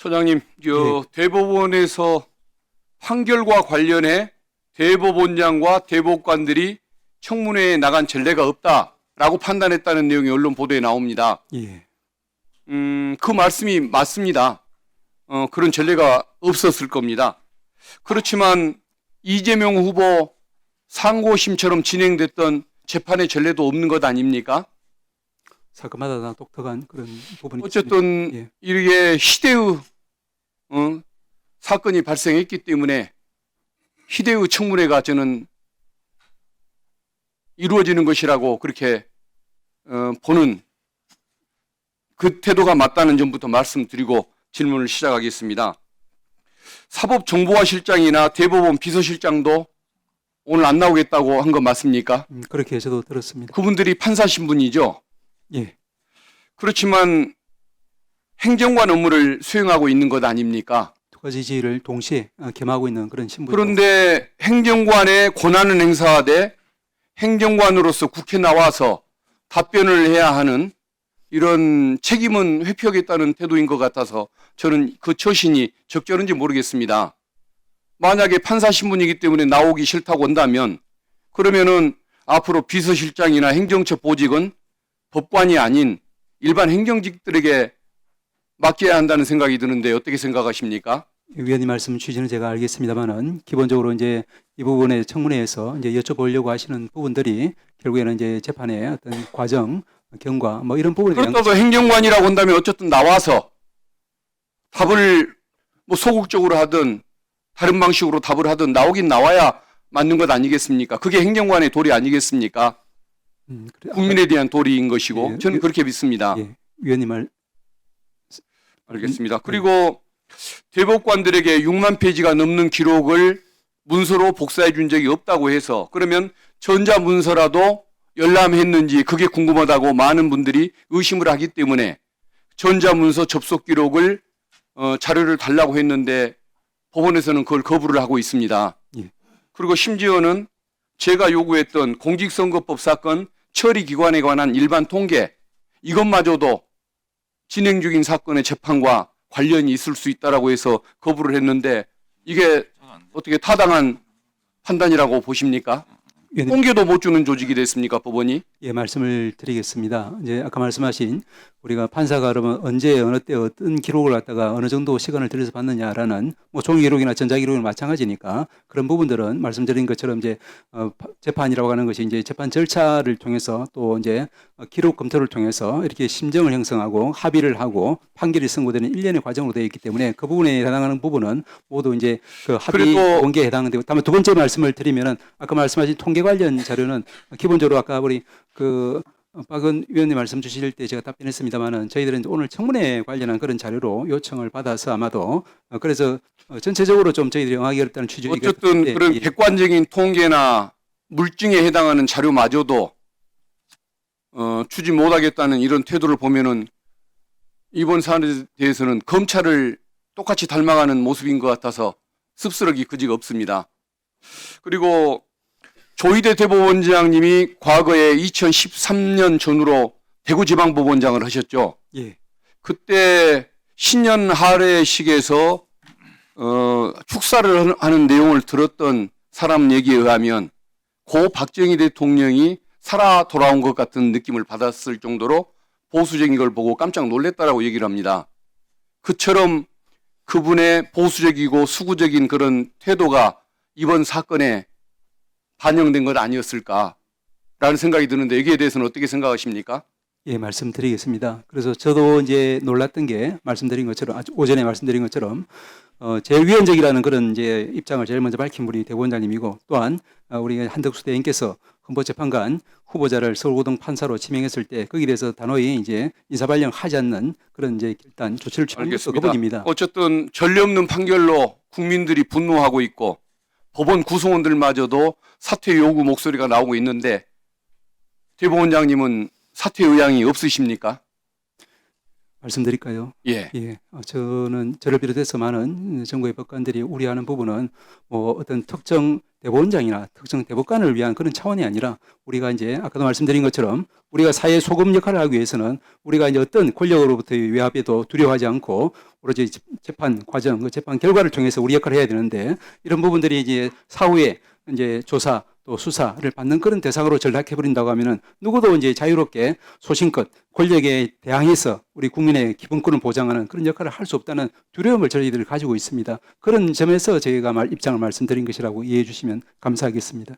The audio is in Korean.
소장님, 대법원에서 판결과 관련해 대법원장과 대법관들이 청문회에 나간 전례가 없다라고 판단했다는 내용이 언론 보도에 나옵니다. 예. 그 말씀이 맞습니다. 그런 전례가 없었을 겁니다. 그렇지만 이재명 후보 상고심처럼 진행됐던 재판의 전례도 없는 것 아닙니까? 사건마다 다 독특한 그런 부분이 어쨌든 있습니다. 예. 이게 희대의 사건이 발생했기 때문에 희대의 청문회가 저는 이루어지는 것이라고 그렇게 보는 그 태도가 맞다는 점부터 말씀드리고 질문을 시작하겠습니다. 사법정보화실장이나 대법원 비서실장도 오늘 안 나오겠다고 한 거 맞습니까? 그렇게 저도 들었습니다. 그분들이 판사 신분이죠. 예. 그렇지만 행정관 업무를 수행하고 있는 것 아닙니까? 두 가지 지위를 동시에 겸하고 있는 그런 신분. 그런데 행정관의 권한을 행사하되 행정관으로서 국회 나와서 답변을 해야 하는 이런 책임은 회피하겠다는 태도인 것 같아서 저는 그 처신이 적절한지 모르겠습니다. 만약에 판사 신분이기 때문에 나오기 싫다고 한다면 그러면은 앞으로 비서실장이나 행정처 보직은 법관이 아닌 일반 행정직들에게 맡겨야 한다는 생각이 드는데 어떻게 생각하십니까? 위원님 말씀 취지는 제가 알겠습니다만은 기본적으로 이제 이 부분의 청문회에서 이제 여쭤보려고 하시는 부분들이 결국에는 이제 재판의 어떤 과정, 경과 뭐 이런 부분에 대한 그렇다고 행정관이라고 한다면 어쨌든 나와서 답을 뭐 소극적으로 하든 다른 방식으로 답을 하든 나오긴 나와야 맞는 것 아니겠습니까? 그게 행정관의 도리 아니겠습니까? 국민에 대한 도리인 것이고 예, 저는 그렇게 믿습니다. 예, 위원님 말 알겠습니다. 그리고 대법관들에게 6만 페이지가 넘는 기록을 문서로 복사해 준 적이 없다고 해서 그러면 전자문서라도 열람했는지 그게 궁금하다고 많은 분들이 의심을 하기 때문에 전자문서 접속 기록을 자료를 달라고 했는데 법원에서는 그걸 거부를 하고 있습니다. 예. 그리고 심지어는 제가 요구했던 공직선거법 사건 처리기관에 관한 일반 통계 이것마저도 진행 중인 사건의 재판과 관련이 있을 수 있다고 해서 거부를 했는데 이게 어떻게 타당한 판단이라고 보십니까? 위원님, 통계도 못 주는 조직이 됐습니까, 법원이? 예, 말씀을 드리겠습니다. 이제 아까 말씀하신 우리가 판사가 그러면 언제 어느 때 어떤 기록을 갖다가 어느 정도 시간을 들여서 받느냐라는 뭐 종이 기록이나 전자 기록이나 마찬가지니까 그런 부분들은 말씀드린 것처럼 이제 재판이라고 하는 것이 이제 재판 절차를 통해서 또 이제 기록 검토를 통해서 이렇게 심정을 형성하고 합의를 하고 판결이 선고되는 일련의 과정으로 되어 있기 때문에 그 부분에 해당하는 부분은 모두 이제 그 합의 그리고 공개에 해당되고 다만 두 번째 말씀을 드리면은 아까 말씀하신 통계 관련 자료는 기본적으로 아까 우리 박은 위원님 말씀 주실 때 제가 답변했습니다만은 저희들은 오늘 청문회 관련한 그런 자료로 요청을 받아서 아마도 그래서 전체적으로 좀 저희들이 응하기 어렵다는 취지이기 어쨌든 때문에 그런 객관적인 통계나 물증에 해당하는 자료마저도 주지 못하겠다는 이런 태도를 보면은 이번 사안에 대해서는 검찰을 똑같이 닮아가는 모습인 것 같아서 씁쓸하기 그지가 없습니다. 그리고 조희대 대법원장님이 과거에 2013년 전후로 대구지방법원장을 하셨죠. 예. 그때 신년 할애식에서 축사를 하는 내용을 들었던 사람 얘기에 의하면 고 박정희 대통령이 살아 돌아온 것 같은 느낌을 받았을 정도로 보수적인 걸 보고 깜짝 놀랐다라고 얘기를 합니다. 그처럼 그분의 보수적이고 수구적인 그런 태도가 이번 사건에 반영된 것 아니었을까라는 생각이 드는데 여기에 대해서는 어떻게 생각하십니까? 예, 말씀드리겠습니다. 그래서 저도 이제 놀랐던 게 말씀드린 것처럼 아주 오전에 말씀드린 것처럼 제일 위헌적이라는 그런 이제 입장을 제일 먼저 밝힌 분이 대법원장님이고 또한 우리 한덕수 대행께서 헌법재판관 후보자를 서울고등 판사로 지명했을 때 거기에 대해서 단호히 이제 인사발령하지 않는 그런 이제 일단 조치를 취한 것도 그분입니다. 어쨌든 전례 없는 판결로 국민들이 분노하고 있고 법원 구성원들마저도 사퇴 요구 목소리가 나오고 있는데 대법원장님은 사퇴 의향이 없으십니까? 말씀드릴까요? 예. 예, 저는 저를 비롯해서 많은 정부의 법관들이 우려하는 부분은 뭐 어떤 특정 대법원장이나 특정 대법관을 위한 그런 차원이 아니라 우리가 이제 아까도 말씀드린 것처럼 우리가 사회 소금 역할을 하기 위해서는 우리가 이제 어떤 권력으로부터의 외압에도 두려워하지 않고 오로지 재판 과정, 그 재판 결과를 통해서 우리 역할을 해야 되는데 이런 부분들이 이제 사후에 이제 조사 또 수사를 받는 그런 대상으로 전락해 버린다고 하면은 누구도 이제 자유롭게 소신껏 권력에 대항해서 우리 국민의 기본권을 보장하는 그런 역할을 할 수 없다는 두려움을 저희들이 가지고 있습니다. 그런 점에서 저희가 입장을 말씀드린 것이라고 이해해 주시면 감사하겠습니다.